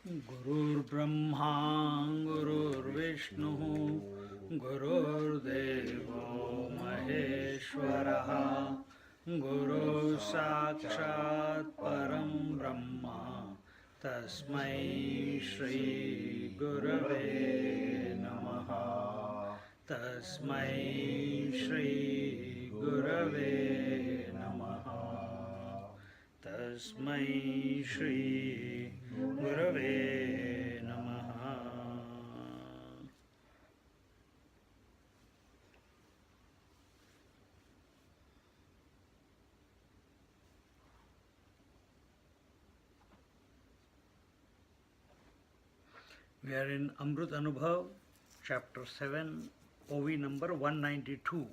Gurur Brahma, Gurur Vishnu, Gurur Devo Maheshwaraha, Guru Sakshat Param Brahma, Tasmai Shri Gurave Namaha, Tasmai Shri Gurave Namaha. Tasmai Shri Gurave Namaha. We are in Amrutanubhava, chapter 7, OV number 192.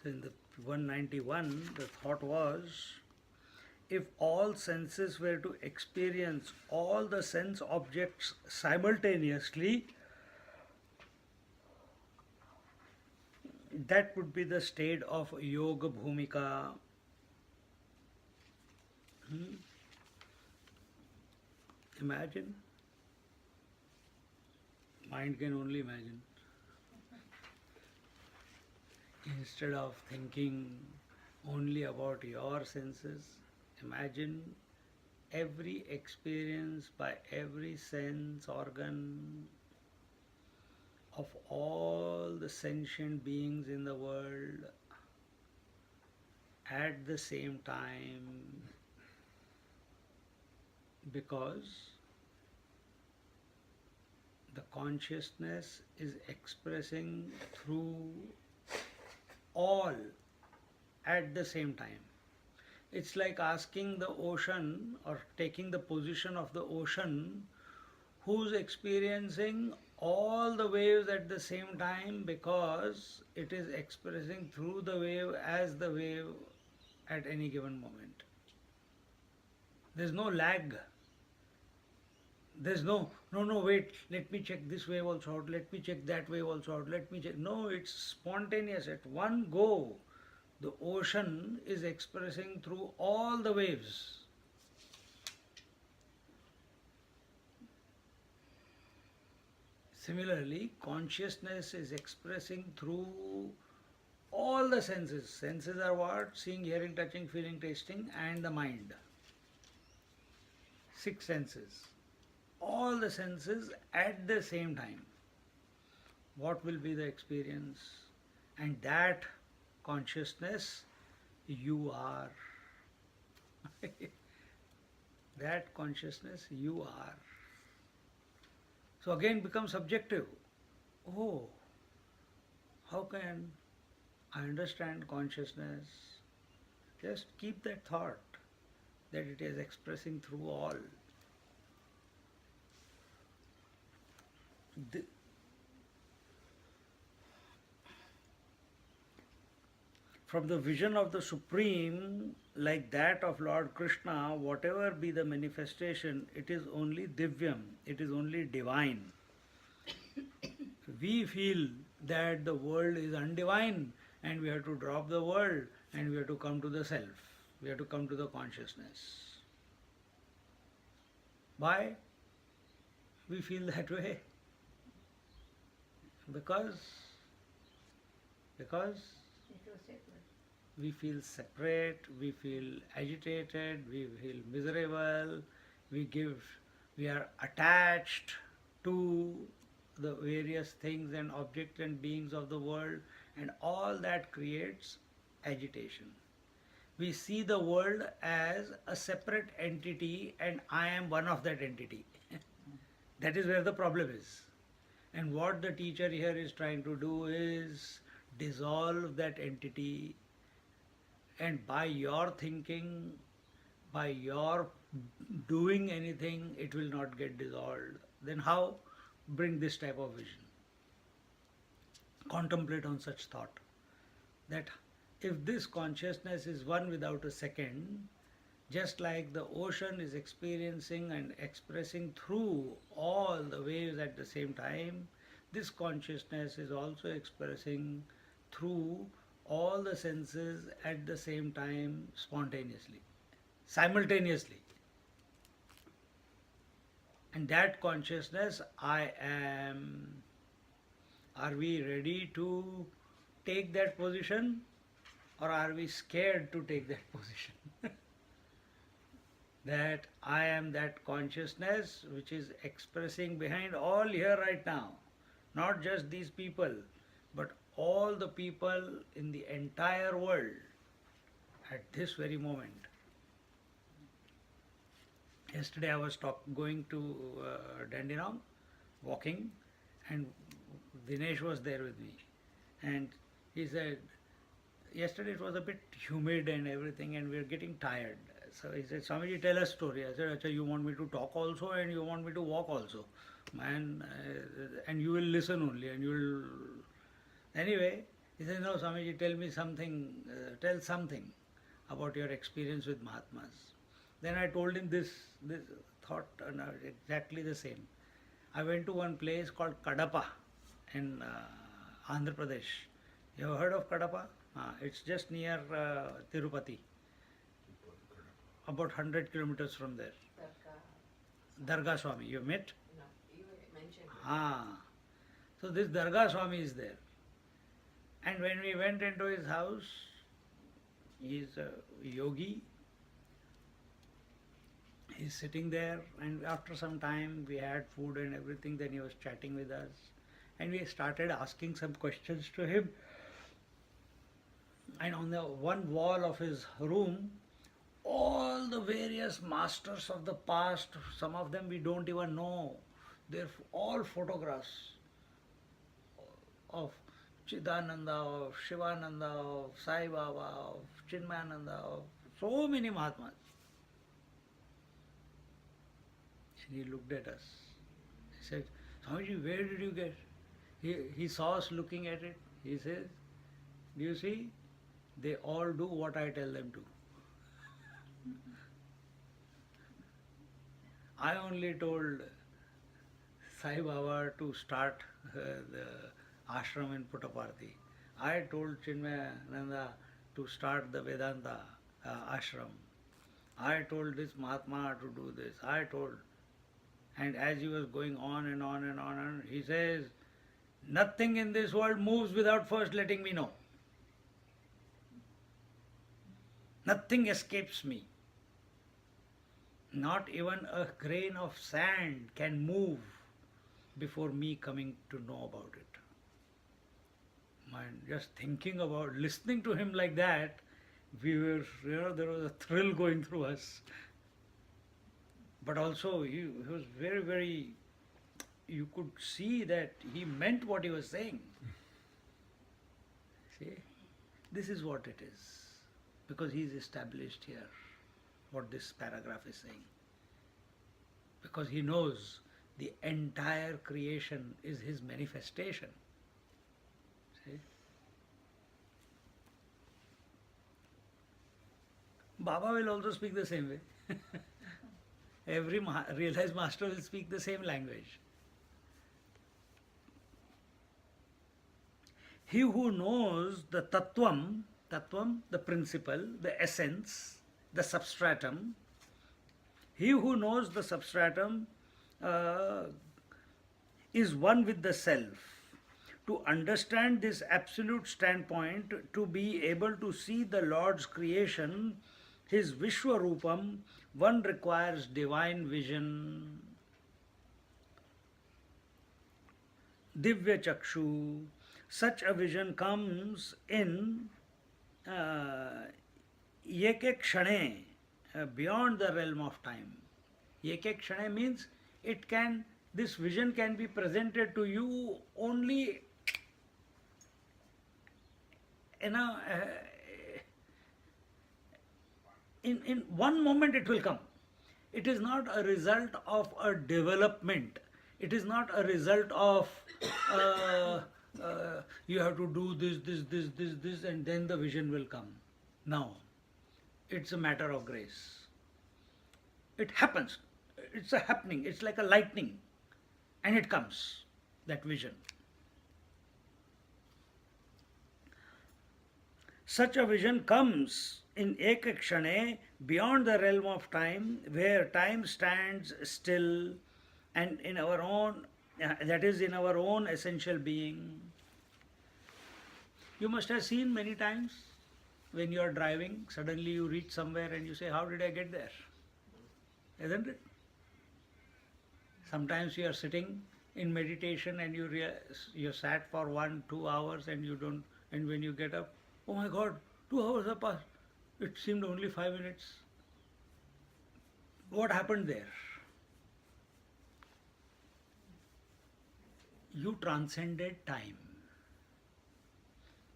In the 191, the thought was, if all senses were to experience all the sense objects simultaneously, that would be the state of Yoga Bhumika. Imagine. Mind can only imagine. Instead of thinking only about your senses, imagine every experience by every sense organ of all the sentient beings in the world at the same time, because the consciousness is expressing through all at the same time. It's like asking the ocean or taking the position of the ocean who's experiencing all the waves at the same time, because it is expressing through the wave as the wave at any given moment. There's no lag. There's no, wait, let me check this wave also out, let me check that wave also out, let me check. No, it's spontaneous. At one go, the ocean is expressing through all the waves. Similarly, consciousness is expressing through all the senses. Senses are what? Seeing, hearing, touching, feeling, tasting, and the mind. 6 senses. All the senses at the same time. What will be the experience? And that consciousness, you are. That consciousness, you are. So again becomes subjective. Oh, how can I understand consciousness? Just keep that thought that it is expressing through all. From the vision of the Supreme, like that of Lord Krishna, whatever be the manifestation, it is only divyam, it is only divine. We feel that the world is undivine and we have to drop the world and we have to come to the self, we have to come to the consciousness. Why we feel that way? Because we feel separate, we feel agitated, we feel miserable, we are attached to the various things and objects and beings of the world, and all that creates agitation. We see the world as a separate entity and I am one of that entity. That is where the problem is. And what the teacher here is trying to do is dissolve that entity, and by your thinking, by your doing anything, it will not get dissolved. Then how bring this type of vision? Contemplate on such thought, that if this consciousness is one without a second, Just like the ocean is experiencing and expressing through all the waves at the same time, this consciousness is also expressing through all the senses at the same time, spontaneously, simultaneously. And that consciousness, I am. Are we ready to take that position, or are we scared to take that position? That I am that consciousness which is expressing behind all here right now. Not just these people, but all the people in the entire world at this very moment. Yesterday I was going to Dandenong, walking, and Dinesh was there with me. And he said, yesterday it was a bit humid and everything, and we were getting tired. So he said, Swamiji, tell us story. I said, Acha, you want me to talk also and you want me to walk also? And you will listen only and you will... Anyway, he said, no, Swamiji, tell me something, tell something about your experience with Mahatmas. Then I told him this thought, exactly the same. I went to one place called Kadapa in Andhra Pradesh. You have heard of Kadapa? It's just near Tirupati, about 100 kilometers from there. Dargah Swami, you met? No, you mentioned. So this Dargah Swami is there. And when we went into his house, he is a yogi. He's sitting there, and after some time we had food and everything, then he was chatting with us. And we started asking some questions to him. And on the one wall of his room, all the various masters of the past, some of them we don't even know, they're all photographs of Chidananda, of Shivananda, of Sai Baba, of Chinmayananda, of so many Mahatmas. And he looked at us. He said, Swamiji, where did you get? He saw us looking at it. He says, do you see? They all do what I tell them to. I only told Sai Baba to start the ashram in Puttaparthi. I told Chinmayananda to start the Vedanta ashram. I told this Mahatma to do this. I told. And as he was going on and on and on, he says, nothing in this world moves without first letting me know. Nothing escapes me. Not even a grain of sand can move before me coming to know about it. Just thinking about, listening to him like that, we were, there was a thrill going through us. But also he was very, very, you could see that he meant what he was saying. See, this is what it is. Because he is established here, what this paragraph is saying. Because he knows the entire creation is his manifestation. See? Baba will also speak the same way. Every realized master will speak the same language. He who knows the tattvam, the principle, the essence, the substratum, he who knows the substratum is one with the self. To understand this absolute standpoint, to be able to see the Lord's creation, his Vishwarupam, one requires divine vision. Divya Chakshu. Such a vision comes in Yeke Kshane, beyond the realm of time. Yeke Kshane means this vision can be presented to you only in one moment it will come. It is not a result of a development. It is not a result of you have to do this, and then the vision will come. No. It's a matter of grace. It happens. It's a happening. It's like a lightning. And it comes, that vision. Such a vision comes in ekakshane, beyond the realm of time, where time stands still, and in our own, that is in our own essential being. You must have seen many times when you are driving, suddenly you reach somewhere and you say, how did I get there? Isn't it? Sometimes you are sitting in meditation and you sat for 1-2 hours and you don't, and when you get up, oh my God, 2 hours have passed. It seemed only 5 minutes. What happened there? You transcended time.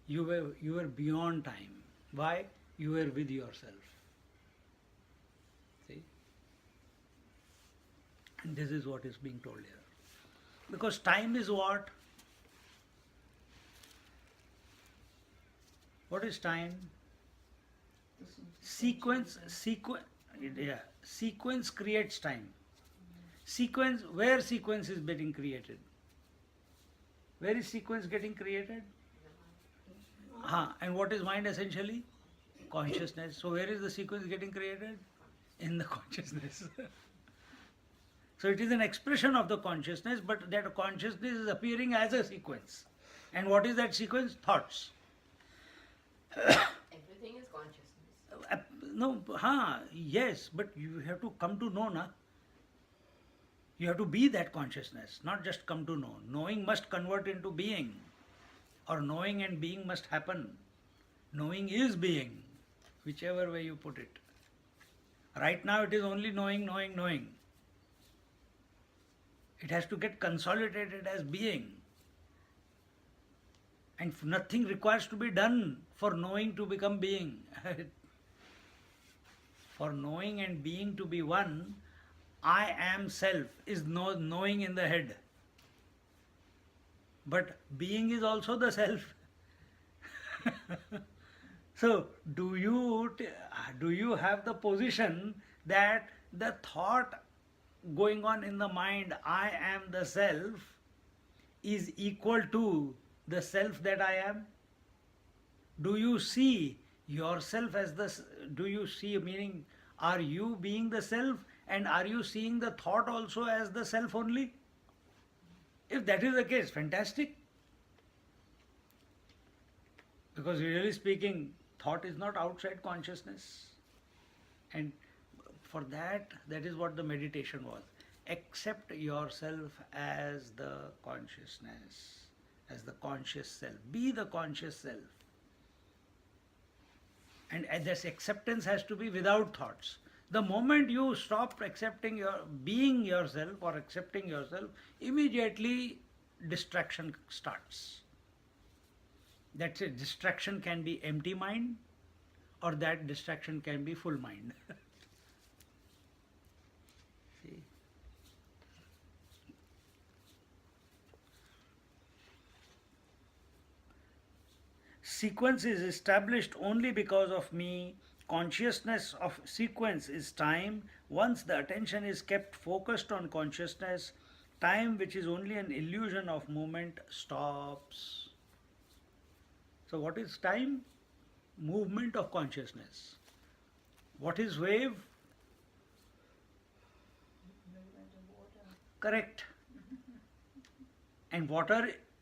You were beyond time. Why? You were with yourself. See? And this is what is being told here. Because time is what? What is time? Sequence creates time. Where sequence is getting created? Where is sequence getting created? And what is mind essentially? Consciousness. So where is the sequence getting created? In the consciousness. So it is an expression of the consciousness, but that consciousness is appearing as a sequence. And what is that sequence? Thoughts. Everything is consciousness. Yes, but you have to come to know, na? You have to be that consciousness, not just come to know. Knowing must convert into being, or knowing and being must happen. Knowing is being, whichever way you put it. Right now it is only knowing. It has to get consolidated as being. And nothing requires to be done for knowing to become being. For knowing and being to be one, I am self is knowing in the head. But being is also the self. So, do you have the position that the thought going on in the mind, I am the self, is equal to the self that I am? Do you see yourself as meaning, are you being the self, and are you seeing the thought also as the self only? If that is the case, fantastic. Because really speaking, thought is not outside consciousness. And for that is what the meditation was. Accept yourself as the consciousness, as the conscious self. Be the conscious self. And this acceptance has to be without thoughts. The moment you stop accepting being yourself or accepting yourself, immediately distraction starts. That's it. Distraction can be empty mind, or that distraction can be full mind. See? Sequence is established only because of me. Consciousness of sequence is time. Once the attention is kept focused on consciousness, time, which is only an illusion of movement, stops. So what is time? Movement of consciousness. What is wave? Correct. And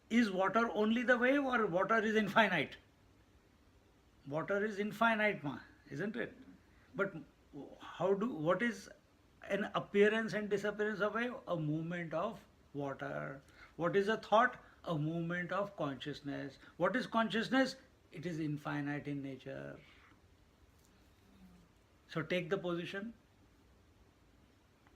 is water only the wave, or water is infinite? Water is infinite, isn't it? But what is an appearance and disappearance of wave? A movement of water. What is a thought? A movement of consciousness. What is consciousness? It is infinite in nature. So take the position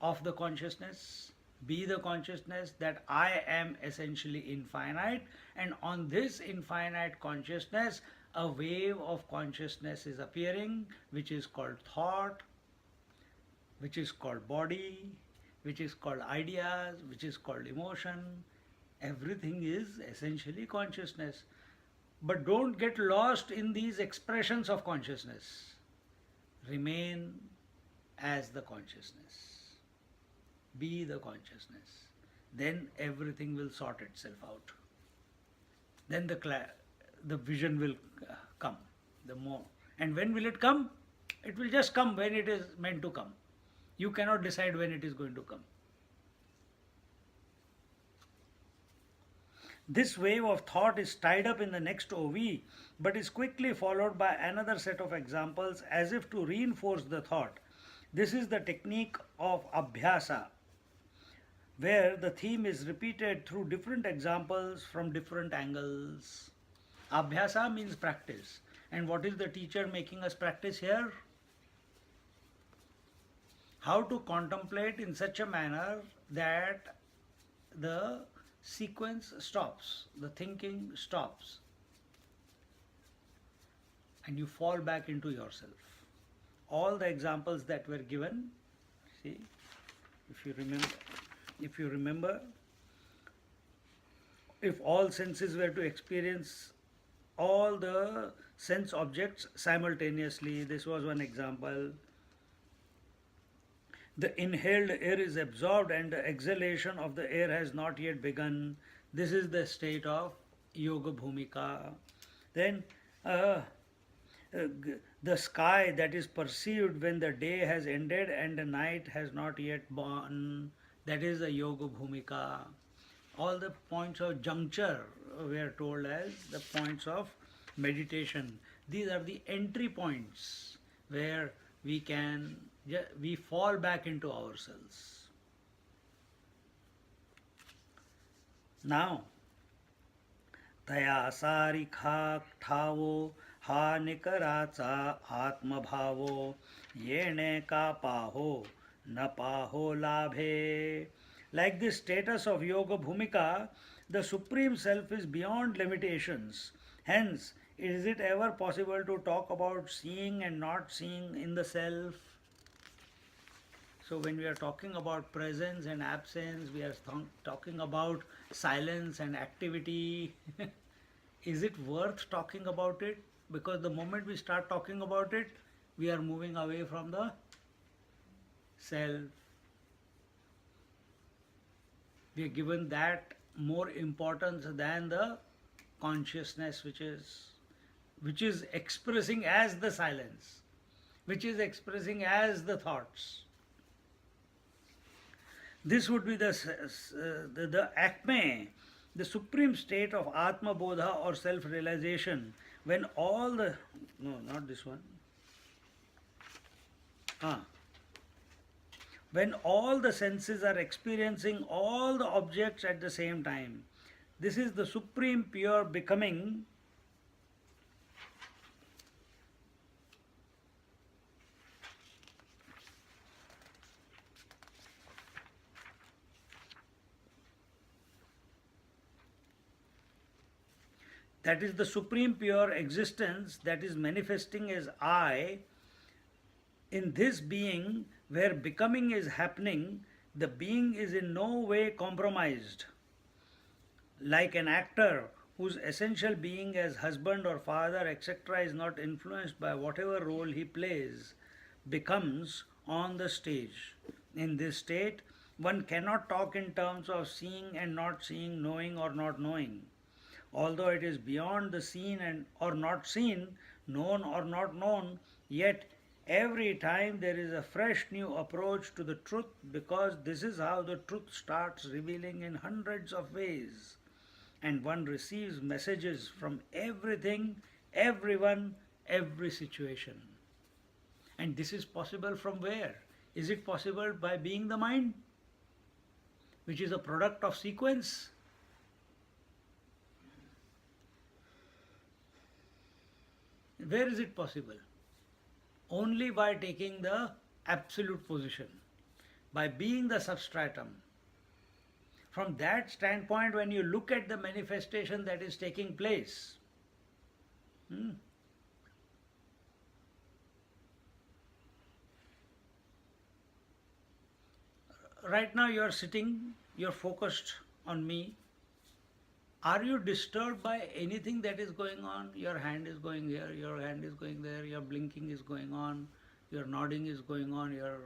of the consciousness. Be the consciousness that I am essentially infinite, and on this infinite consciousness, a wave of consciousness is appearing, which is called thought, which is called body, which is called ideas, which is called emotion. Everything is essentially consciousness. But don't get lost in these expressions of consciousness. Remain as the consciousness. Be the consciousness. Then everything will sort itself out. Then the vision will come. The more. And when will it come? It will just come when it is meant to come. You cannot decide when it is going to come. This wave of thought is tied up in the next OV, but is quickly followed by another set of examples as if to reinforce the thought. This is the technique of abhyasa, where the theme is repeated through different examples from different angles. Abhyasa means practice. And what is the teacher making us practice here? How to contemplate in such a manner that the sequence stops, the thinking stops, and you fall back into yourself. All the examples that were given, see, if you remember, if all senses were to experience all the sense objects simultaneously, this was one example. The inhaled air is absorbed and the exhalation of the air has not yet begun. This is the state of Yoga Bhumika. Then the sky that is perceived when the day has ended and the night has not yet begun. That is the Yoga Bhumika. All the points of juncture we are told as the points of meditation. These are the entry points where we fall back into ourselves. Now, तया सारिखा ठावो हा निकराचा आत्मभावो येणे का पाहो न पाहो लाभे. Like this status of Yoga Bhumika, the Supreme Self is beyond limitations. Hence, is it ever possible to talk about seeing and not seeing in the Self? So when we are talking about presence and absence, we are talking about silence and activity. Is it worth talking about it? Because the moment we start talking about it, we are moving away from the self. We are given that more importance than the consciousness which is expressing as the silence, which is expressing as the thoughts. This would be the acme, the supreme state of Atma Bodha or self-realization, when all the, no, not this one, when all the senses are experiencing all the objects at the same time. This is the supreme pure becoming. That is the supreme pure existence that is manifesting as I. In this being, where becoming is happening, the being is in no way compromised. Like an actor whose essential being as husband or father, etc., is not influenced by whatever role he plays, becomes on the stage. In this state, one cannot talk in terms of seeing and not seeing, knowing or not knowing. Although it is beyond the seen and or not seen, known or not known, yet every time there is a fresh new approach to the truth, because this is how the truth starts revealing in hundreds of ways. And one receives messages from everything, everyone, every situation. And this is possible from where? Is it possible by being the mind, which is a product of sequence? Where is it possible? Only by taking the absolute position, by being the substratum. From that standpoint, when you look at the manifestation that is taking place, right now you are sitting, you are focused on me. Are you disturbed by anything that is going on? Your hand is going here, your hand is going there, your blinking is going on, Your nodding is going on, your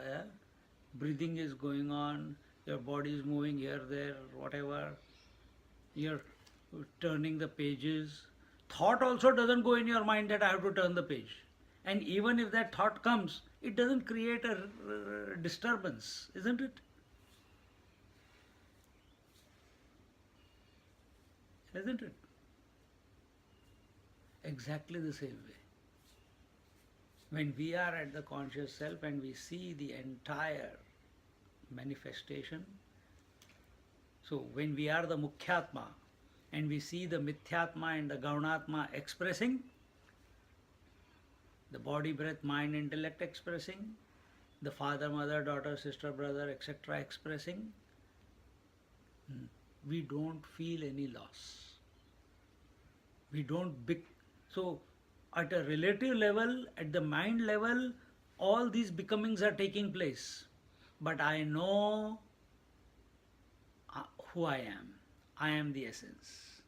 yeah, breathing is going on, your body is moving here, there, whatever. You're turning the pages. Thought also doesn't go in your mind that I have to turn the page. And even if that thought comes, it doesn't create a disturbance, isn't it? Isn't it? Exactly the same way. When we are at the conscious self and we see the entire manifestation, so when we are the Mukhyatma and we see the Mithyatma and the Gaunatma expressing, the body, breath, mind, intellect expressing, the father, mother, daughter, sister, brother, etc. expressing, we don't feel any loss. We don't so at a relative level, at the mind level, all these becomings are taking place. But I know who I am. I am the essence.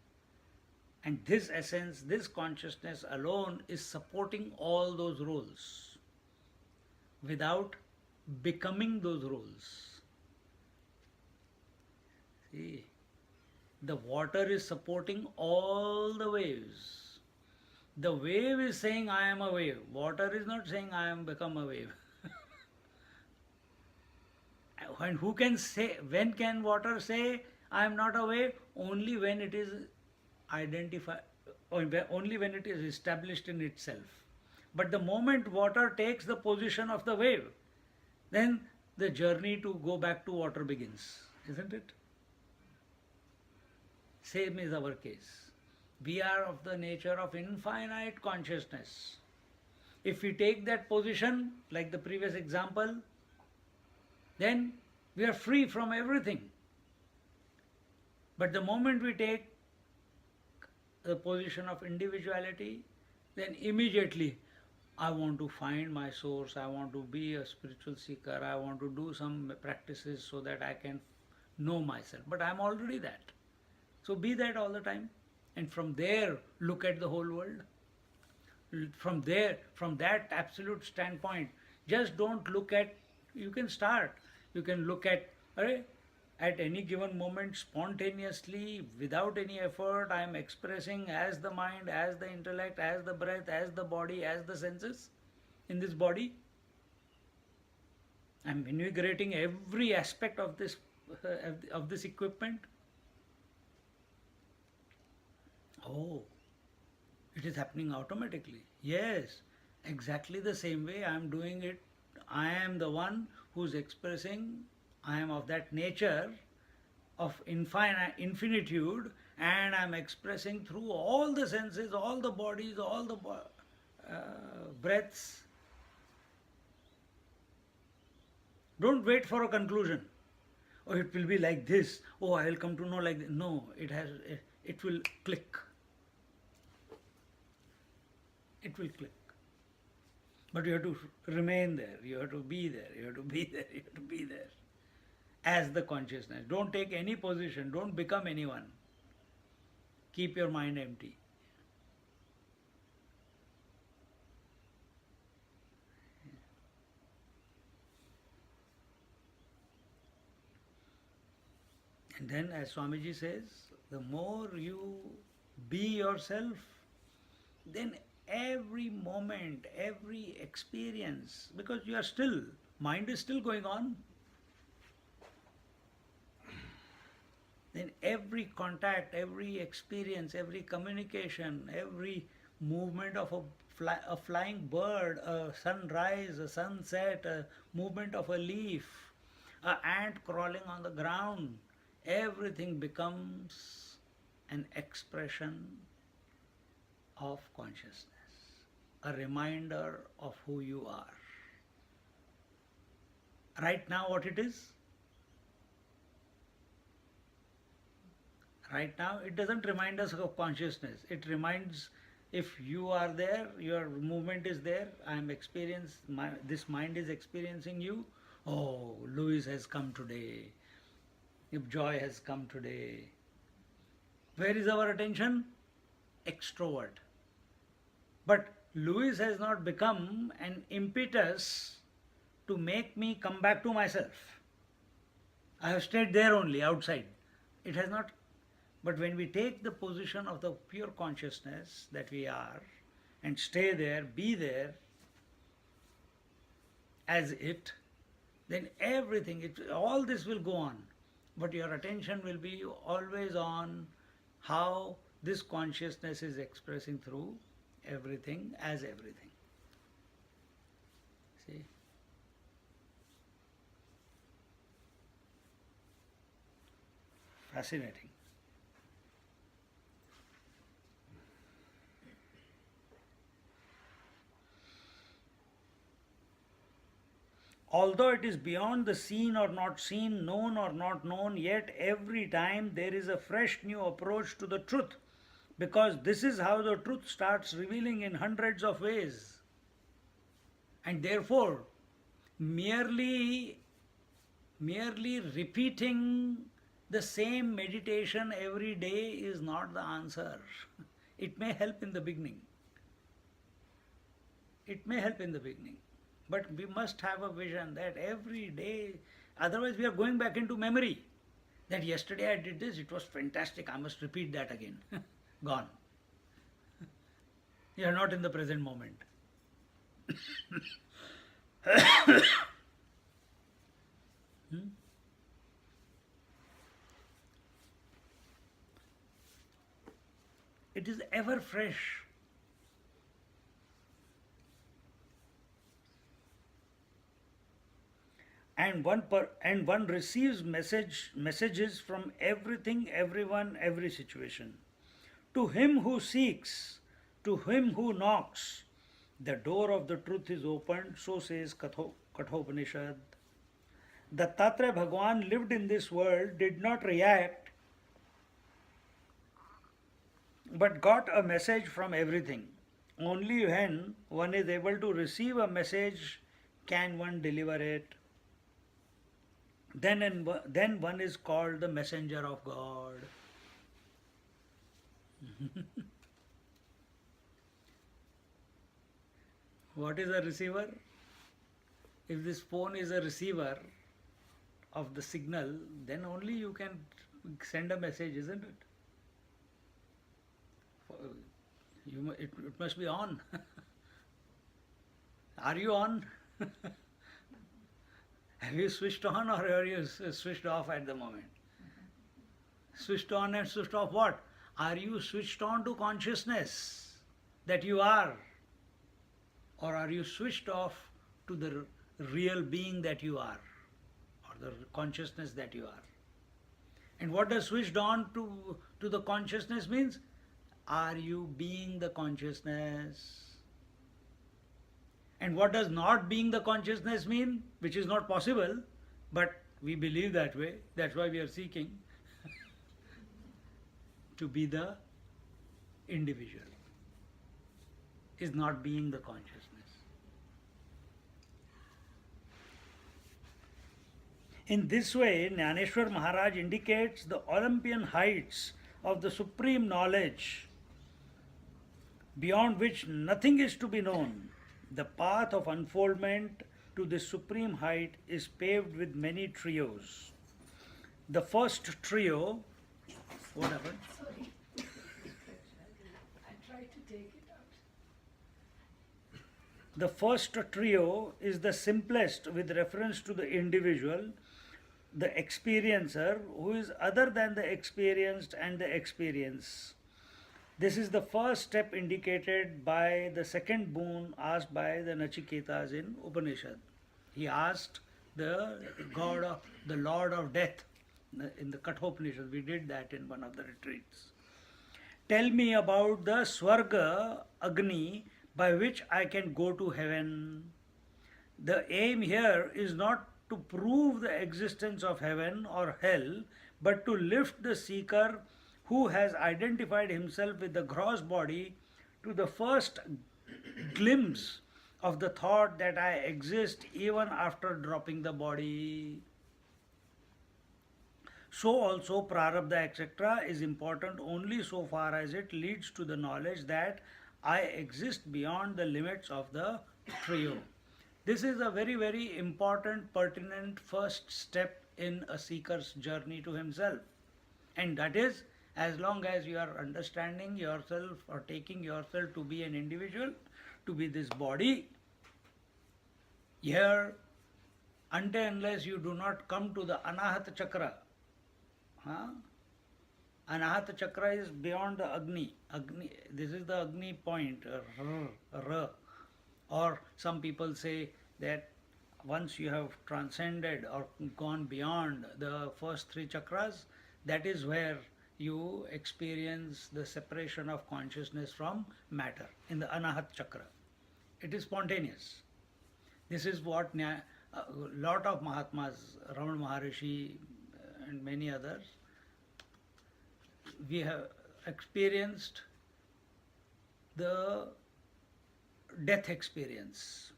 And this essence, this consciousness alone is supporting all those roles without becoming those roles. See, the water is supporting all the waves. The wave is saying, I am a wave. Water is not saying, I am become a wave. And who can say, when can water say, I am not a wave? Only when it is identified, only when it is established in itself. But the moment water takes the position of the wave, then the journey to go back to water begins, isn't it? Same is our case. We are of the nature of infinite consciousness. If we take that position, like the previous example, then we are free from everything. But the moment we take the position of individuality, then immediately I want to find my source, I want to be a spiritual seeker, I want to do some practices so that I can know myself. But I am already that. So be that all the time. And from there, look at the whole world. From there, from that absolute standpoint, just don't look at, you can start. You can look at any given moment spontaneously, without any effort, I am expressing as the mind, as the intellect, as the breath, as the body, as the senses in this body. I am integrating every aspect of this equipment. Oh, it is happening automatically. Yes, exactly the same way I am doing it. I am the one who's expressing, I am of that nature of infinitude, and I am expressing through all the senses, all the bodies, all the breaths. Don't wait for a conclusion. Oh, it will be like this. Oh, I will come to know like this. No, it will click. It will click. But you have to remain there, you have to be there, you have to be there, you have to be there. As the consciousness. Don't take any position, don't become anyone. Keep your mind empty. And then, as Swamiji says, the more you be yourself, then every moment, every experience, because you are still, mind is still going on, then every contact, every experience, every communication, every movement of a flying bird, a sunrise, a sunset, a movement of a leaf, an ant crawling on the ground, everything becomes an expression of consciousness, a reminder of who you are. Right now, what it is? Right now, it doesn't remind us of consciousness. It reminds, if you are there, your movement is there, this mind is experiencing you. Oh, Louis has come today. If joy has come today. Where is our attention? Extrovert. But Louis has not become an impetus to make me come back to myself. I have stayed there only, outside. It has not. But when we take the position of the pure consciousness that we are and stay there, be there as it, then everything, all this will go on. But your attention will be always on how this consciousness is expressing through everything as everything. See? Fascinating. Although it is beyond the seen or not seen, known or not known, yet every time there is a fresh new approach to the truth, because this is how the truth starts revealing in hundreds of ways. And therefore, merely repeating the same meditation every day is not the answer. It may help in the beginning. It may help in the beginning. But we must have a vision that every day, otherwise we are going back into memory. That yesterday I did this, it was fantastic, I must repeat that again. Gone. You are not in the present moment. It is ever fresh. And one receives messages from everything, everyone, every situation. To him who seeks, to him who knocks, the door of the truth is opened, so says Kathopanishad. Dattatreya Bhagwan lived in this world, did not react, but got a message from everything. Only when one is able to receive a message can one deliver it. Then one is called the messenger of God. What is a receiver? If this phone is a receiver of the signal, then only you can send a message, isn't it? It must be on. Are you on? Have you switched on or are you switched off at the moment? Switched on and switched off what? Are you switched on to consciousness that you are? Or are you switched off to the real being that you are? Or the consciousness that you are? And what does switched on to the consciousness means? Are you being the consciousness? And what does not being the consciousness mean? Which is not possible, but we believe that way. That's why we are seeking to be the individual. Is not being the consciousness. In this way, Jnaneshwar Maharaj indicates the Olympian heights of the supreme knowledge, beyond which nothing is to be known. The path of unfoldment to this supreme height is paved with many trios. The first trio, what happened? Sorry. I tried to take it out. The first trio is the simplest with reference to the individual, the experiencer, who is other than the experienced and the experience. This is the first step indicated by the second boon asked by the Nachiketas in Upanishad. He asked the Lord of Death in the Kathopanishad. We did that in one of the retreats. Tell me about the Swarga Agni by which I can go to heaven. The aim here is not to prove the existence of heaven or hell, but to lift the seeker who has identified himself with the gross body to the first glimpse of the thought that I exist even after dropping the body. So also prarabdha etc. is important only so far as it leads to the knowledge that I exist beyond the limits of the trio. This is a very, very important, pertinent first step in a seeker's journey to himself. And that is, as long as you are understanding yourself or taking yourself to be an individual, to be this body, here, until unless you do not come to the Anahata Chakra, huh? Anahata Chakra is beyond the Agni. Agni, this is the Agni point, or some people say that once you have transcended or gone beyond the first three chakras, that is where you experience the separation of consciousness from matter in the Anahat Chakra. It is spontaneous. This is what a lot of Mahatmas, Ramana Maharishi and many others, we have experienced the death experience.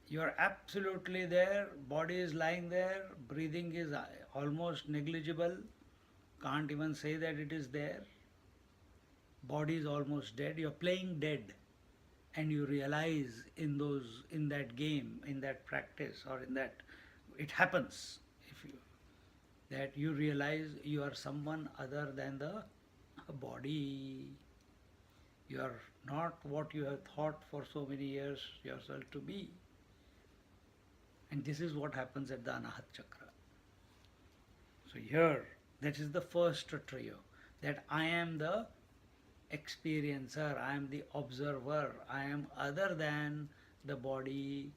You are absolutely there, body is lying there, breathing is almost negligible, can't even say that it is there. Body is almost dead, you are playing dead, and you realize in that game, in that practice, or in that, it happens, that you realize you are someone other than the body. You are not what you have thought for so many years yourself to be. And this is what happens at the Anahat Chakra. So here, that is the first trio, that I am the experiencer, I am the observer, I am other than the body.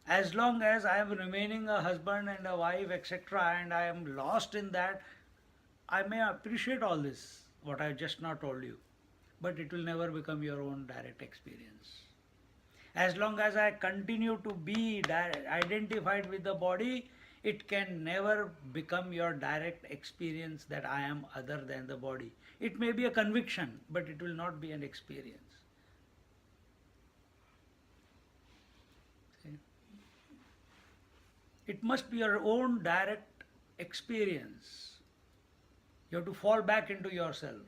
As long as I am remaining a husband and a wife, etc., and I am lost in that, I may appreciate all this, what I just now told you, but it will never become your own direct experience. As long as I continue to be identified with the body, it can never become your direct experience that I am other than the body. It may be a conviction, but it will not be an experience. See? It must be your own direct experience. You have to fall back into yourself.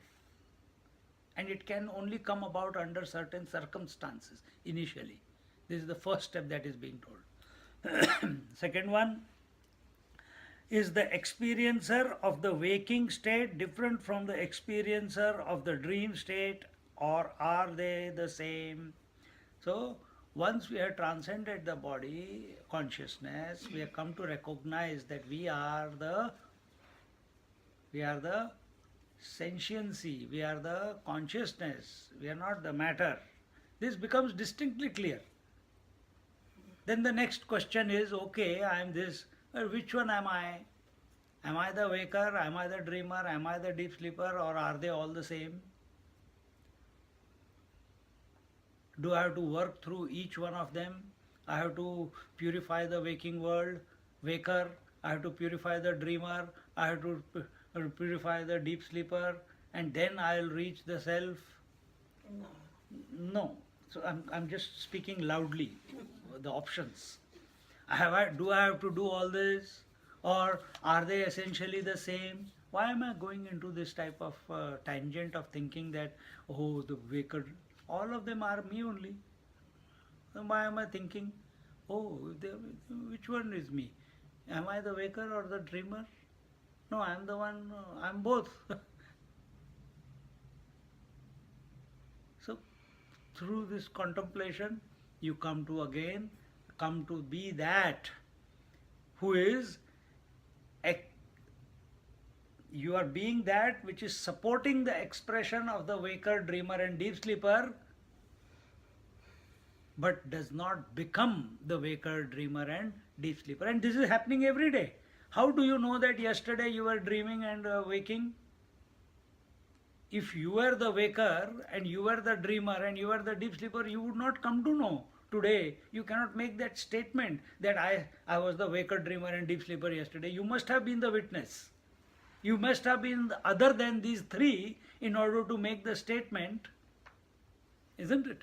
And it can only come about under certain circumstances initially. This is the first step that is being told. Second one is the experiencer of the waking state different from the experiencer of the dream state, or are they the same? So once we have transcended the body consciousness, we have come to recognize that we are the sentiency, we are the consciousness, we are not the matter. This becomes distinctly clear. Then the next question is, okay, I am this, but which one am I? Am I the waker, am I the dreamer, am I the deep sleeper, or are they all the same? Do I have to work through each one of them? I have to purify the waking world, waker, I have to purify the dreamer, I have to purify the deep sleeper, and then I'll reach the self? No. So I'm just speaking loudly, the options. Do I have to do all this? Or are they essentially the same? Why am I going into this type of tangent of thinking that, oh, the waker, all of them are me only? Then why am I thinking, oh, which one is me? Am I the waker or the dreamer? No, I'm the one, I'm both. So, through this contemplation, you come to be that who is, you are being that which is supporting the expression of the waker, dreamer and deep sleeper, but does not become the waker, dreamer and deep sleeper. And this is happening every day. How do you know that yesterday you were dreaming and waking? If you were the waker and you were the dreamer and you were the deep sleeper, you would not come to know. Today, you cannot make that statement that I was the waker, dreamer and deep sleeper yesterday. You must have been the witness. You must have been other than these three in order to make the statement, isn't it?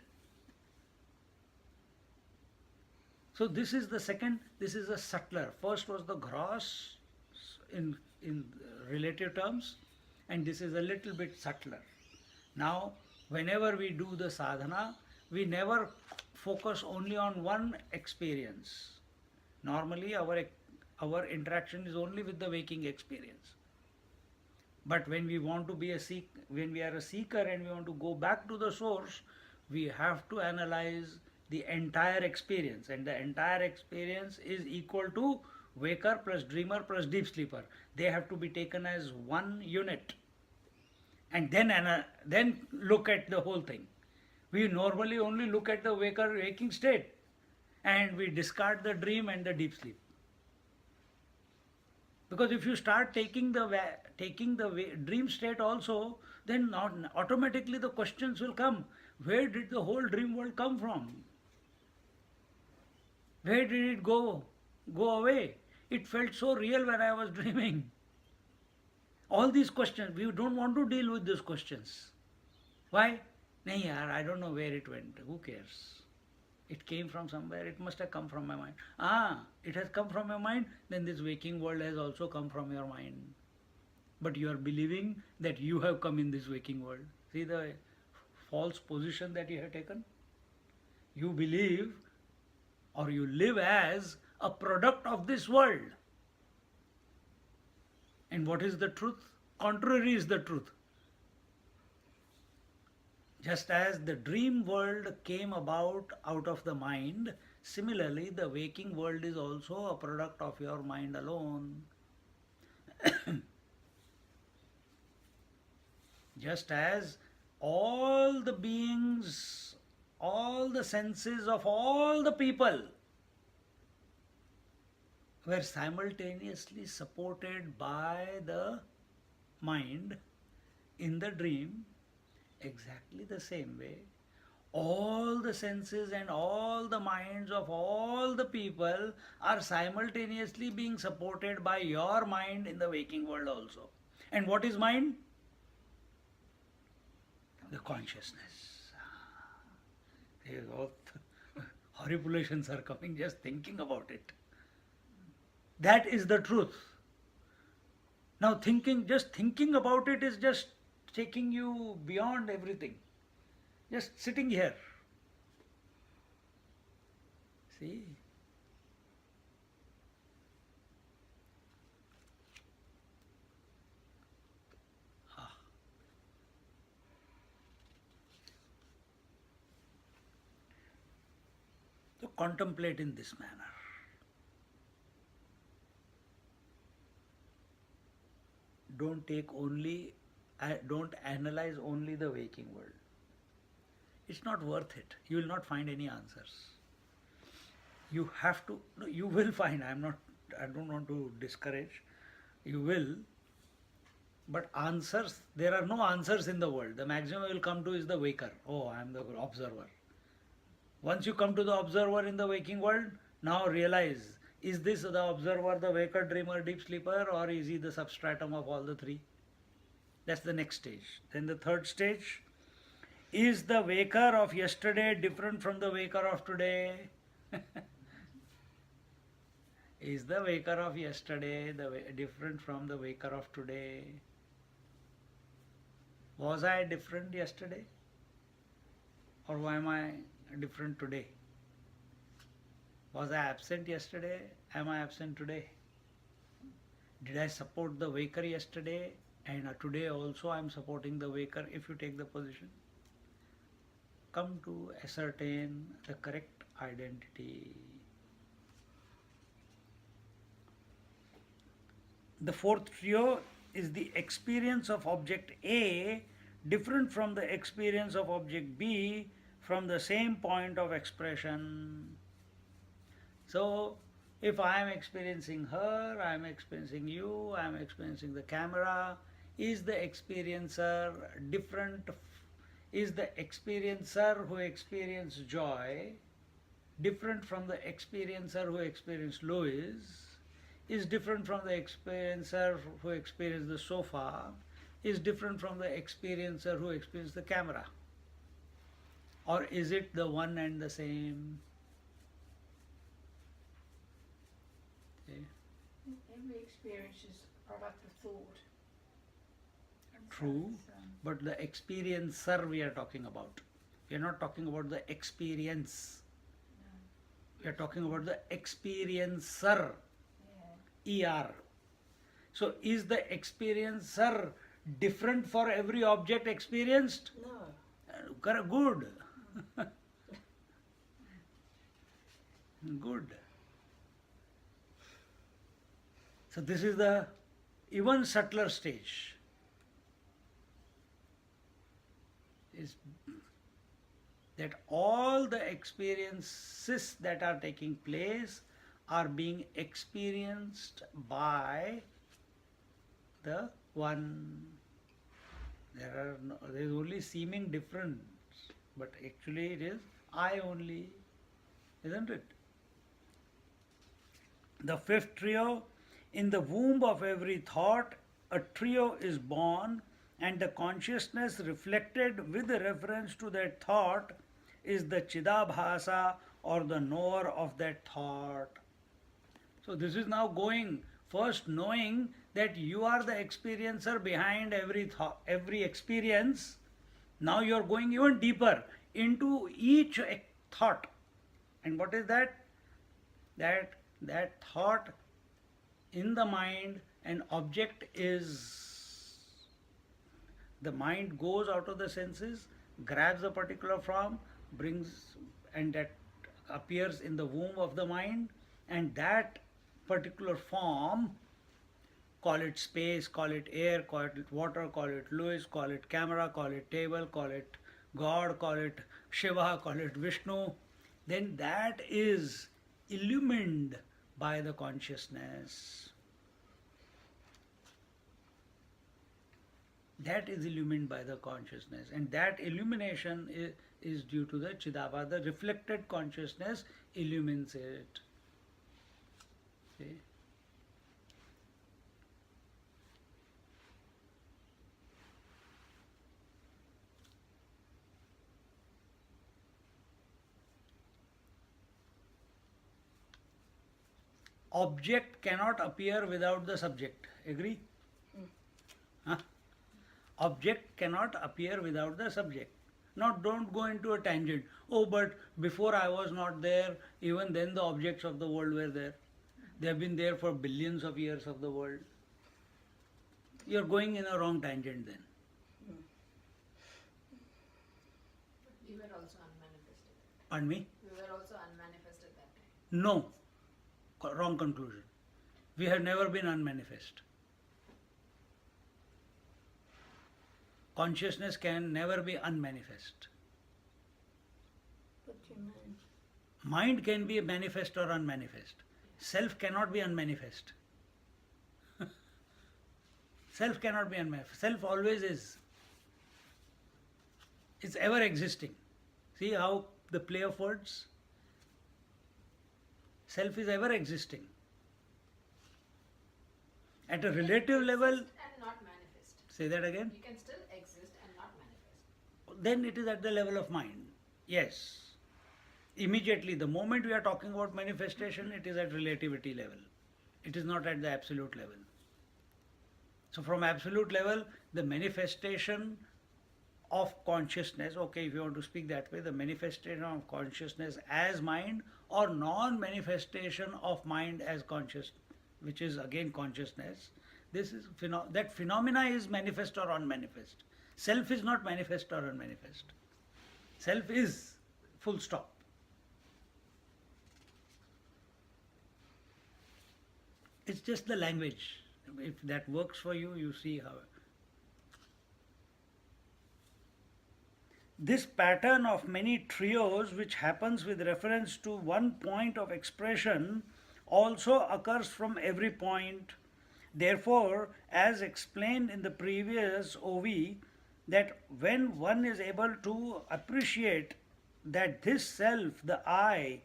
So this is the second, this is a subtler. First was the gross in relative terms, and this is a little bit subtler. Now, Whenever we do the sadhana, we never focus only on one experience. Normally, our interaction is only with the waking experience. But when we want to be when we are a seeker and we want to go back to the source, we have to analyze the entire experience, and the entire experience is equal to waker plus dreamer plus deep sleeper. They have to be taken as one unit, and then look at the whole thing. We normally only look at the waking state, and we discard the dream and the deep sleep. Because if you start taking the dream state also, then automatically the questions will come. Where did the whole dream world come from? Where did it go away? It felt so real when I was dreaming. All these questions, we don't want to deal with those questions. Why? Nahi yaar, I don't know where it went. Who cares? It came from somewhere. It must have come from my mind. It has come from your mind. Then this waking world has also come from your mind. But you are believing that you have come in this waking world. See the false position that you have taken? You believe or you live as a product of this world. And what is the truth? Contrary is the truth. Just as the dream world came about out of the mind, similarly the waking world is also a product of your mind alone. Just as all the beings, all the senses of all the people were simultaneously supported by the mind in the dream, exactly the same way, all the senses and all the minds of all the people are simultaneously being supported by your mind in the waking world also. And what is mind? The consciousness. Horripulations are coming just thinking about it. That is the truth. Now just thinking about it is just taking you beyond everything. Just sitting here. See? So contemplate in this manner. Don't analyze only the waking world. It's not worth it. You will not find any answers. You have to, no, you will find, I don't want to discourage, you will, but answers, there are no answers in the world. The maximum you will come to is the waker. Oh, I am the observer. Once you come to the observer in the waking world, now realize, is this the observer, the waker, dreamer, deep sleeper, or is he the substratum of all the three? That's the next stage. Then the third stage, is the waker of yesterday different from the waker of today? Is the waker of yesterday different from the waker of today? Was I different yesterday? Or why am I different today? Was I absent yesterday? Am I absent today? Did I support the waker yesterday? And today also I am supporting the waker, if you take the position. Come to ascertain the correct identity. The fourth trio is the experience of object A different from the experience of object B from the same point of expression. So, if I am experiencing her, I am experiencing you, I am experiencing the camera, is the experiencer different? Is the experiencer who experienced joy different from the experiencer who experienced Louis? Is different from the experiencer who experienced the sofa? Is different from the experiencer who experienced the camera? Or is it the one and the same? Every experience is a product of thought. True, but the experiencer we are talking about. We are not talking about the experience. We are talking about the experiencer. ER. So is the experiencer different for every object experienced? No. Good. Good. So this is the even subtler stage. Is that all the experiences that are taking place are being experienced by the one. There is only seeming difference, but actually it is I only, isn't it? The fifth trio: in the womb of every thought, a trio is born, and the consciousness reflected with reference to that thought is the Chidabhasa, or the knower of that thought. So this is now going first knowing that you are the experiencer behind every thought, every experience. Now you are going even deeper into each thought. And what is that? That thought in the mind, an object is. The mind goes out of the senses, grabs a particular form, brings, and that appears in the womb of the mind, and that particular form, call it space, call it air, call it water, call it Lewis, call it camera, call it table, call it God, call it Shiva, call it Vishnu, then that is illumined by the consciousness. That is illumined by the consciousness, and that illumination is due to the Chidava. The reflected consciousness illumines it. See? Object cannot appear without the subject. Agree? Huh? Object cannot appear without the subject. Now don't go into a tangent. Oh, but before I was not there, even then the objects of the world were there. They have been there for billions of years of the world. You are going in a wrong tangent then. We were also unmanifested. Pardon me? We were also unmanifested that time. No. Wrong conclusion. We have never been unmanifest. Consciousness can never be unmanifest. What do you mean? Mind can be manifest or unmanifest. Self cannot be unmanifest. Self cannot be unmanifest. Self always is. It's ever existing. See how the play of words? Self is ever existing. At a relative level, And not manifest. say that again. You can still exist and not manifest. Then it is at the level of mind. Yes. Immediately, the moment we are talking about manifestation, it is at relativity level. It is not at the absolute level. So from absolute level, the manifestation of consciousness, okay, if you want to speak that way, the manifestation of consciousness as mind or non-manifestation of mind as conscious, which is again consciousness, this is that phenomena is manifest or unmanifest. Self is not manifest or unmanifest. Self is full stop. It's just the language. If that works for you, you see how. This pattern of many trios, which happens with reference to one point of expression, also occurs from every point. Therefore, as explained in the previous OV, that when one is able to appreciate that this self, the I,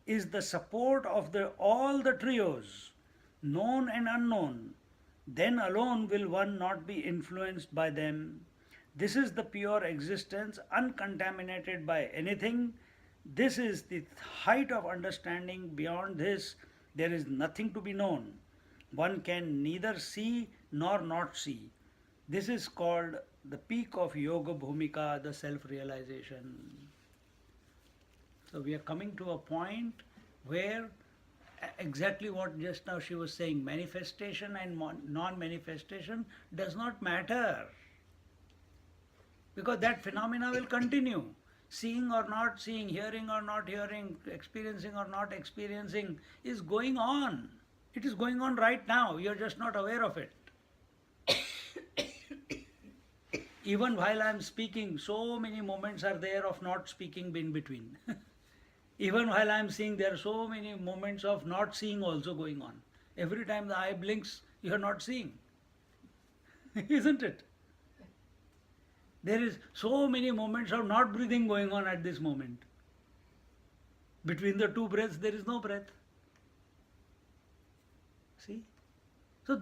is the support of all the trios, known and unknown, then alone will one not be influenced by them. This is the pure existence, uncontaminated by anything. This is the height of understanding. Beyond this, there is nothing to be known. One can neither see nor not see. This is called the peak of Yoga Bhumika, the self-realization. So we are coming to a point where exactly what just now she was saying, manifestation and non-manifestation does not matter, because that phenomena will continue. Seeing or not seeing, hearing or not hearing, experiencing or not experiencing is going on. It is going on right now. You are just not aware of it. Even while I am speaking, so many moments are there of not speaking in between. Even while I am seeing, there are so many moments of not seeing also going on. Every time the eye blinks, you are not seeing. Isn't it? There is so many moments of not breathing going on at this moment. Between the two breaths, there is no breath. See? So,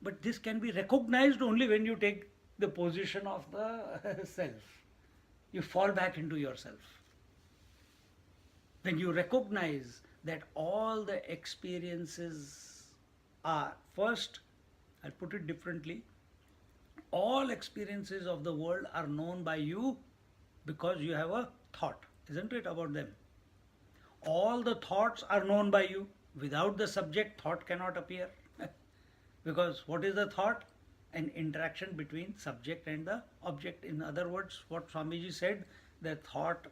but this can be recognized only when you take the position of the self. You fall back into yourself. When you recognize that all the experiences are, first, I'll put it differently, all experiences of the world are known by you because you have a thought, isn't it, about them? All the thoughts are known by you. Without the subject, thought cannot appear. Because what is the thought? An interaction between subject and the object. In other words, what Swamiji said, the thought,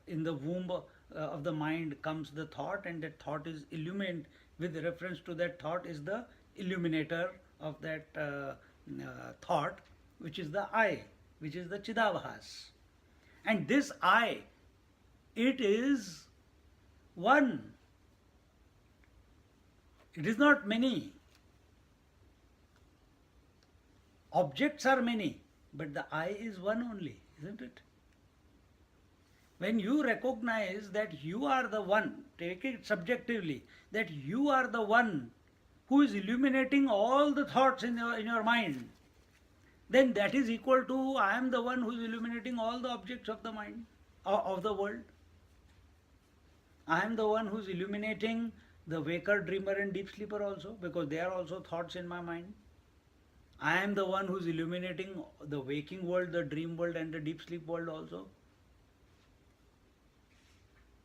in the womb of the mind comes the thought, and that thought is illumined. With reference to that thought is the illuminator of that thought, which is the I, which is the Chidavahas. And this I, it is one. It is not many. Objects are many, but the I is one only, isn't it? When you recognize that you are the one, take it subjectively, that you are the one who is illuminating all the thoughts in your mind, then that is equal to I am the one who is illuminating all the objects of the mind, of the world. I am the one who is illuminating the waker, dreamer and deep sleeper also, because they are also thoughts in my mind. I am the one who is illuminating the waking world, the dream world and the deep sleep world also.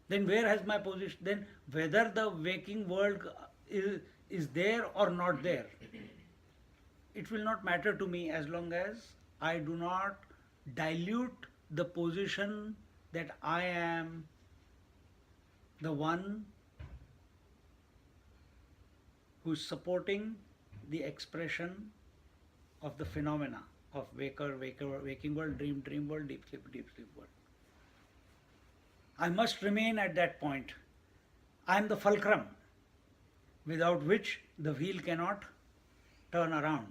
Then where has my position? Then whether the waking world is there or not there, it will not matter to me as long as I do not dilute the position that I am the one who is supporting the expression of the phenomena of waking world, dream world, deep sleep world. I must remain at that point. I am the fulcrum, without which the wheel cannot turn around.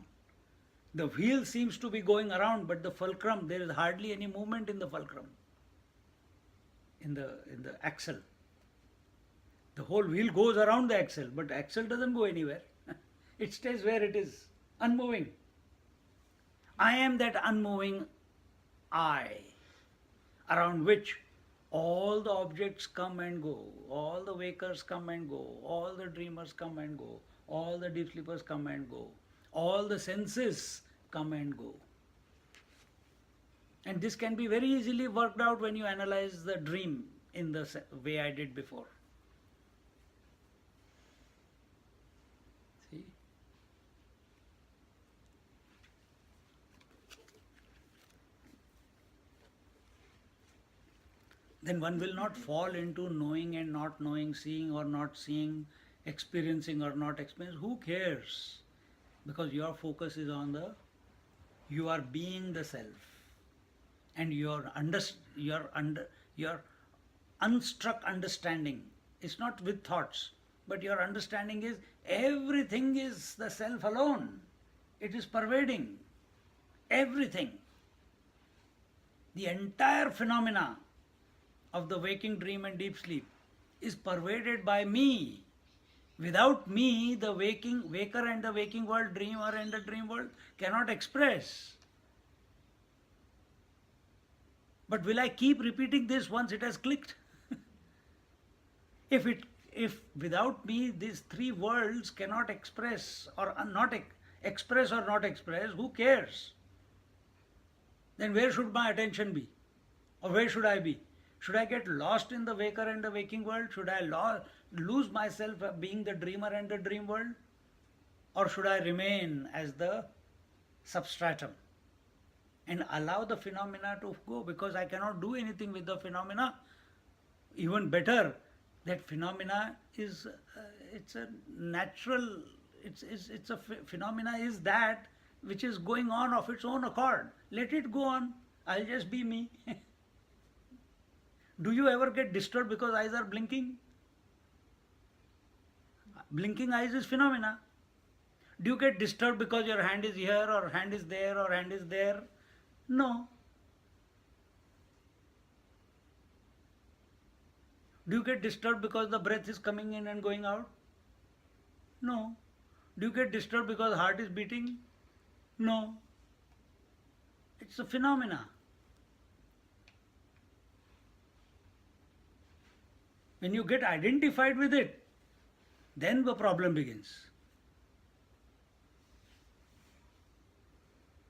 The wheel seems to be going around, but the fulcrum, there is hardly any movement in the fulcrum, in the axle. The whole wheel goes around the axle, but the axle doesn't go anywhere. It stays where it is, unmoving. I am that unmoving I, around which all the objects come and go, all the wakers come and go, all the dreamers come and go, all the deep sleepers come and go, all the senses come and go. And this can be very easily worked out when you analyze the dream in the way I did before. See? Then one will not fall into knowing and not knowing, seeing or not seeing, experiencing or not experiencing. Who cares? Because your focus is on you are being the self, and your unstruck understanding is not with thoughts, but your understanding is everything is the self alone. It is pervading everything. The entire phenomena of the waking, dream and deep sleep is pervaded by me. Without me, the waker and the waking world, dreamer and the dream world cannot express. But will I keep repeating this once it has clicked? If without me these three worlds cannot express or not express or not express, who cares? Then where should my attention be? Or where should I be? Should I get lost in the waker and the waking world? Should I lose myself being the dreamer and the dream world? Or should I remain as the substratum and allow the phenomena to go, because I cannot do anything with the phenomena? Even better, that phenomena is it's a natural, it's a phenomena is that which is going on of its own accord. Let it go on. I'll just be me. Do you ever get disturbed because eyes are blinking? Blinking eyes is phenomena. Do you get disturbed because your hand is here or hand is there or hand is there? No. Do you get disturbed because the breath is coming in and going out? No. Do you get disturbed because heart is beating? No. It's a phenomena. When you get identified with it, then the problem begins.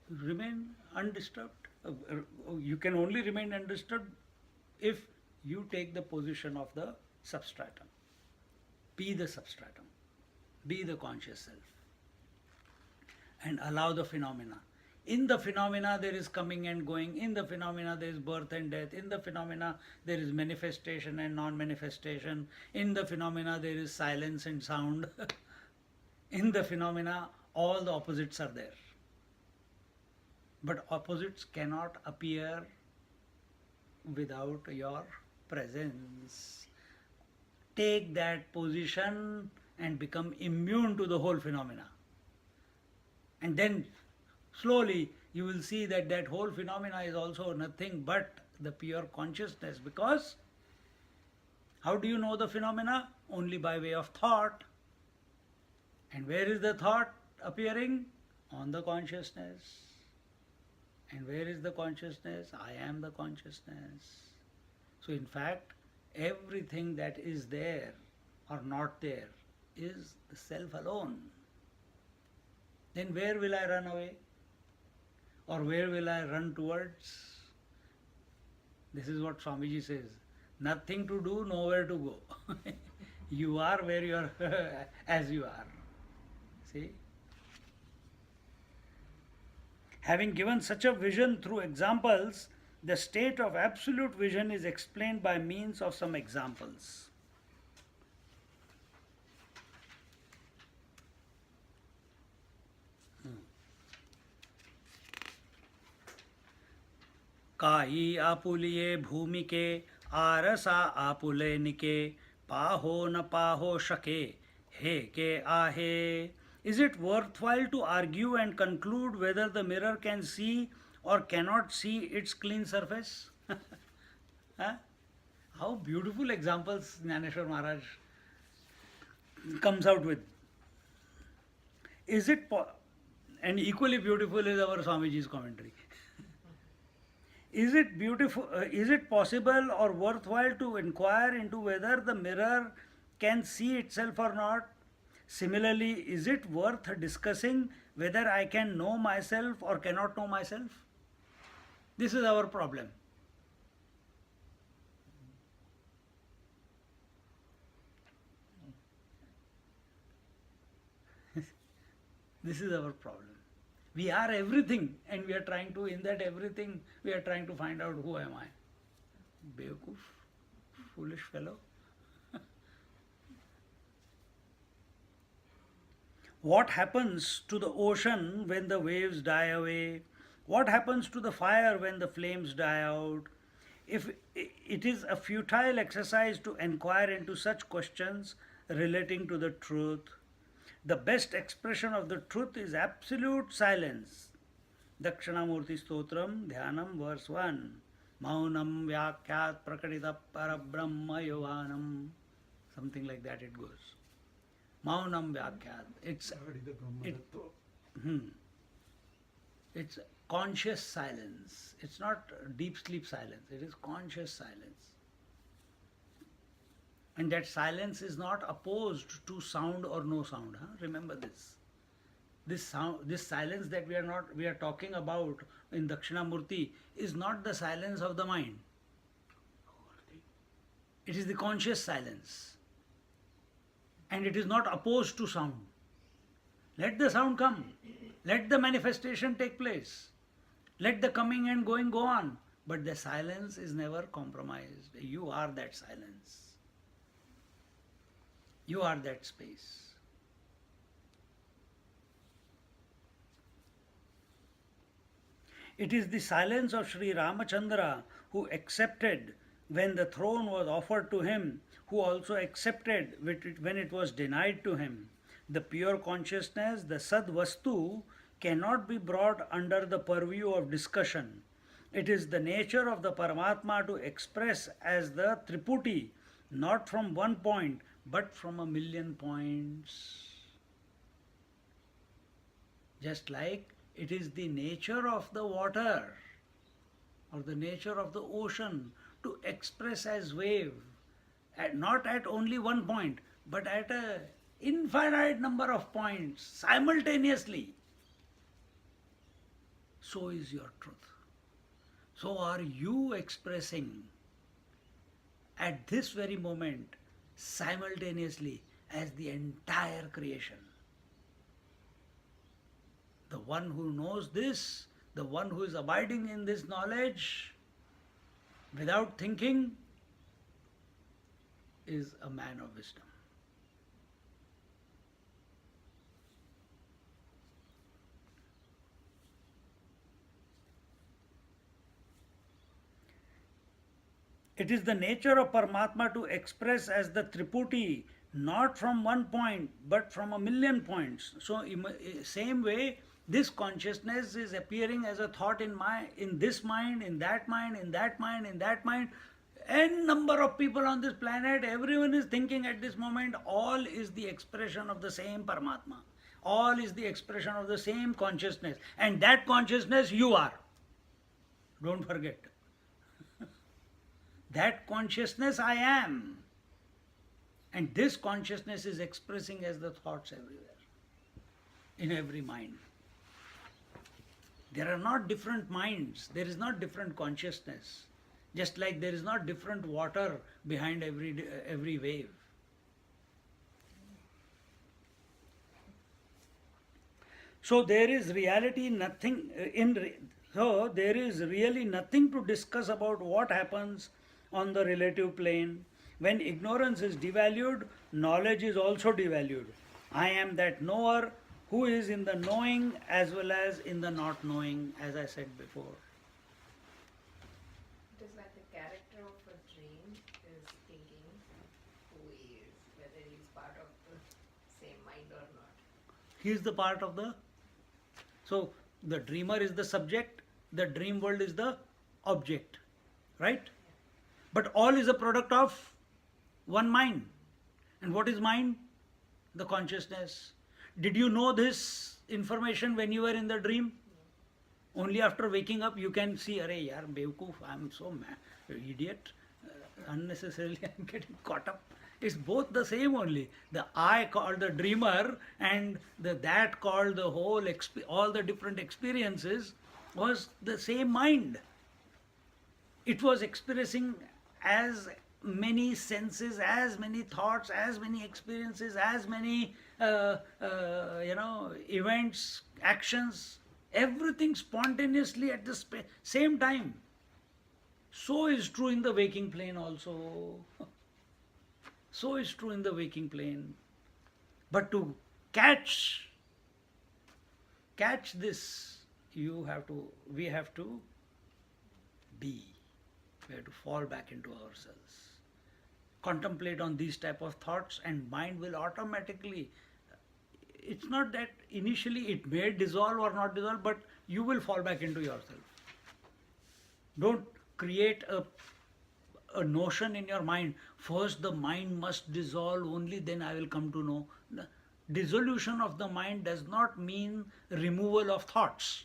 Remain undisturbed. You can only remain undisturbed if you take the position of the substratum. Be the substratum. Be the conscious self. And allow the phenomena. In the phenomena there is coming and going. In the phenomena there is birth and death. In the phenomena there is manifestation and non-manifestation. In the phenomena there is silence and sound. In the phenomena all the opposites are there. But opposites cannot appear without your presence. Take that position and become immune to the whole phenomena. And then slowly you will see that that whole phenomena is also nothing but the pure consciousness. Because how do you know the phenomena? Only by way of thought. And where is the thought appearing? On the consciousness. And where is the consciousness? I am the consciousness. So in fact, everything that is there or not there is the self alone. Then where will I run away? Or where will I run towards? This is what Swamiji says. Nothing to do, nowhere to go. You are where you are as you are. See? Having given such a vision through examples, the state of absolute vision is explained by means of some examples. काई आपुलिये भूमि के आरसा आपुले निके पाहो न पाहो शके हे के आहे. Is it worthwhile to argue and conclude whether the mirror can see or cannot see its clean surface? Huh? How beautiful examples Jnaneshwar Maharaj comes out with. Is it and equally beautiful is our Swamiji's commentary. Is it beautiful? Is it possible or worthwhile to inquire into whether the mirror can see itself or not? Similarly, is it worth discussing whether I can know myself or cannot know myself? This is our problem. This is our problem. We are everything and we are trying to, in that everything, we are trying to find out who am I. Bewakoof, foolish fellow. What happens to the ocean when the waves die away? What happens to the fire when the flames die out? If it is a futile exercise to inquire into such questions relating to the truth, the best expression of the truth is absolute silence. Dakshinamurti Stotram, Dhyanam, verse 1. Maunam Vyakyat Prakadita Parabrahma Yovanam. Something like that it goes. Maunam Vyakyat. It's conscious silence. It's not deep sleep silence. It is conscious silence. And that silence is not opposed to sound or no sound. Huh? Remember this. This sound, this silence that we are talking about in Dakshinamurti is not the silence of the mind. It is the conscious silence. And it is not opposed to sound. Let the sound come. Let the manifestation take place. Let the coming and going go on. But the silence is never compromised. You are that silence. You are that space. It is the silence of Sri Ramachandra who accepted when the throne was offered to him, who also accepted when it was denied to him. The pure consciousness, the Sad Vastu, cannot be brought under the purview of discussion. It is the nature of the Paramatma to express as the Triputi, not from one point, but from a million points. Just like it is the nature of the water or the nature of the ocean to express as wave, not at only one point, but at an infinite number of points simultaneously. So is your truth. So are you expressing at this very moment simultaneously as the entire creation. The one who knows this, the one who is abiding in this knowledge without thinking, is a man of wisdom. It is the nature of Paramatma to express as the Triputi, not from one point, but from a million points. So, same way, this consciousness is appearing as a thought in this mind, in that mind, in that mind, in that mind. N number of people on this planet, everyone is thinking at this moment, all is the expression of the same Paramatma. All is the expression of the same consciousness. And that consciousness you are. Don't forget. That consciousness I am. And this consciousness is expressing as the thoughts everywhere, in every mind. There are not different minds, there is not different consciousness. Just like there is not different water behind every wave. So there is reality nothing so there is really nothing to discuss about what happens on the relative plane. When ignorance is devalued, knowledge is also devalued. I am that knower who is in the knowing as well as in the not knowing, as I said before. It is like the character of a dream is thinking who he is, whether he is part of the same mind or not. He is the part of the... So, the dreamer is the subject, the dream world is the object, right? But all is a product of one mind. And what is mind? The consciousness. Did you know this information when you were in the dream? Only after waking up you can see, Arey yaar, Bewkoof, I am so mad, idiot, unnecessarily I am getting caught up. It's both the same only. The I called the dreamer and the that called the whole, all the different experiences was the same mind. It was expressing as many senses, as many thoughts, as many experiences, as many events, actions, everything spontaneously at the same time. So is true in the waking plane also. So is true in the waking plane. But to catch this, we have to be. We have to fall back into ourselves. Contemplate on these type of thoughts and mind will automatically, it's not that initially it may dissolve or not dissolve, but you will fall back into yourself. Don't create a notion in your mind, first the mind must dissolve, only then I will come to know. The dissolution of the mind does not mean removal of thoughts.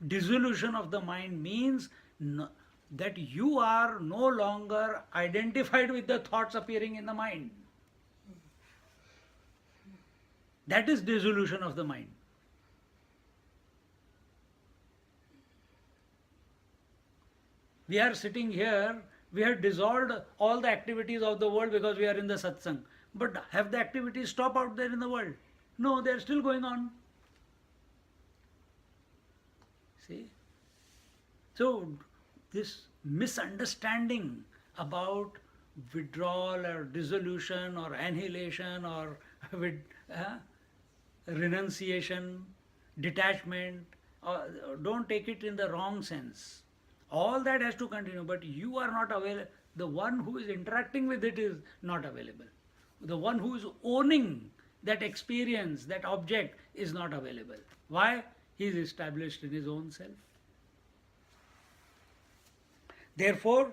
Dissolution of the mind means that you are no longer identified with the thoughts appearing in the mind. That is dissolution of the mind. We are sitting here, we have dissolved all the activities of the world because we are in the satsang. But have the activities stopped out there in the world? No, they are still going on. See? So, this misunderstanding about withdrawal or dissolution or annihilation or with, renunciation, detachment, don't take it in the wrong sense. All that has to continue, but you are not available. The one who is interacting with it is not available. The one who is owning that experience, that object, is not available. Why? He is established in his own self. Therefore,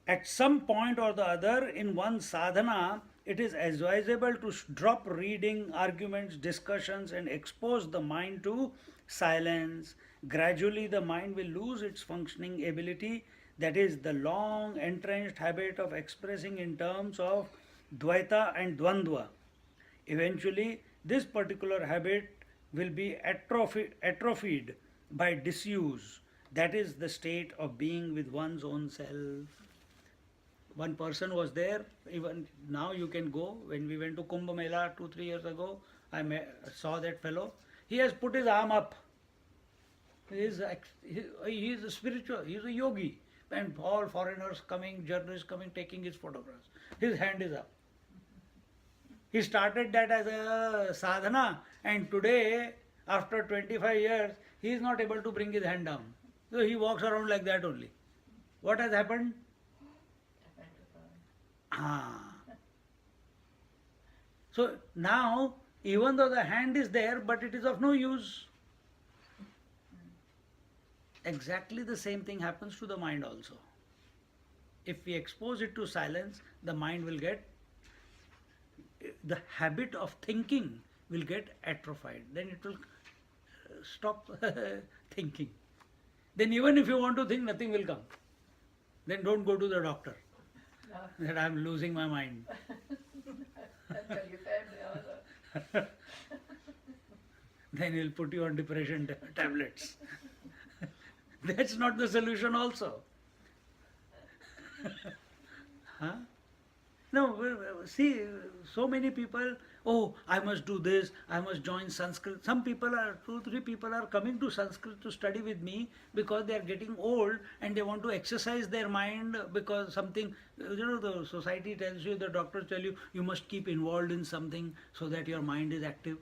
at some point or the other in one sadhana, it is advisable to drop reading, arguments, discussions, and expose the mind to silence. Gradually, the mind will lose its functioning ability, that is, the long entrenched habit of expressing in terms of Dvaita and Dvandva. Eventually, this particular habit will be atrophied by disuse, that is, the state of being with one's own self. One person was there, even now you can go. When we went to Kumbh Mela 2-3 years ago, saw that fellow. He has put his arm up. He is a spiritual, he is a yogi. And all foreigners coming, journalists coming, taking his photographs. His hand is up. He started that as a sadhana, and today, after 25 years, he is not able to bring his hand down. So he walks around like that only. What has happened? So now, even though the hand is there, but it is of no use. Exactly the same thing happens to the mind also. If we expose it to silence, the mind will get, the habit of thinking will get atrophied. Then it will stop thinking. Then even if you want to think, nothing will come. Then don't go to the doctor. That I am losing my mind. Then he'll put you on depression tablets. That's not the solution also. Huh? No, see, so many people, oh, I must do this, I must join Sanskrit. Some people are, 2-3 people are coming to Sanskrit to study with me because they are getting old and they want to exercise their mind because something, the society tells you, the doctors tell you, you must keep involved in something so that your mind is active.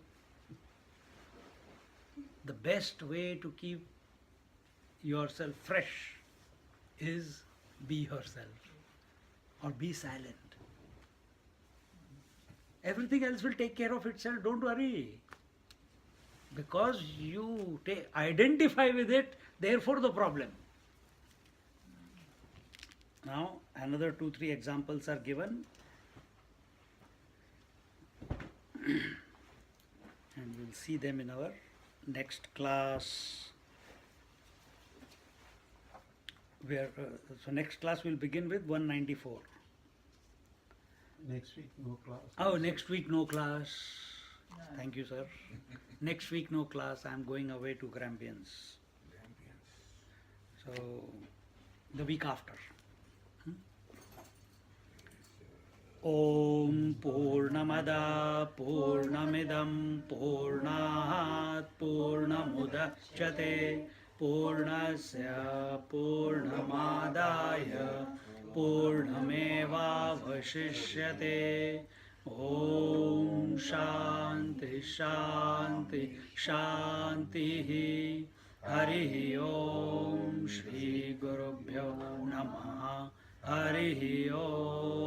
The best way to keep yourself fresh is be yourself or be silent. Everything else will take care of itself, don't worry. Because you identify with it, therefore the problem. Now, another 2-3 examples are given. And we'll see them in our next class. So next class will begin with 194. Next week, no class. Oh, next week no class. Thank you, sir. Next week no class. I am going away to Grampians. So, the week after. Om Purnamada Purnamidam Purnat Purnamudachyate Purnasya Purnamadaya Purnamevavashishyate. Om Shanti Shanti Shanti. Harihi Om Shri Gurubhyo Namaha. Harihi Om.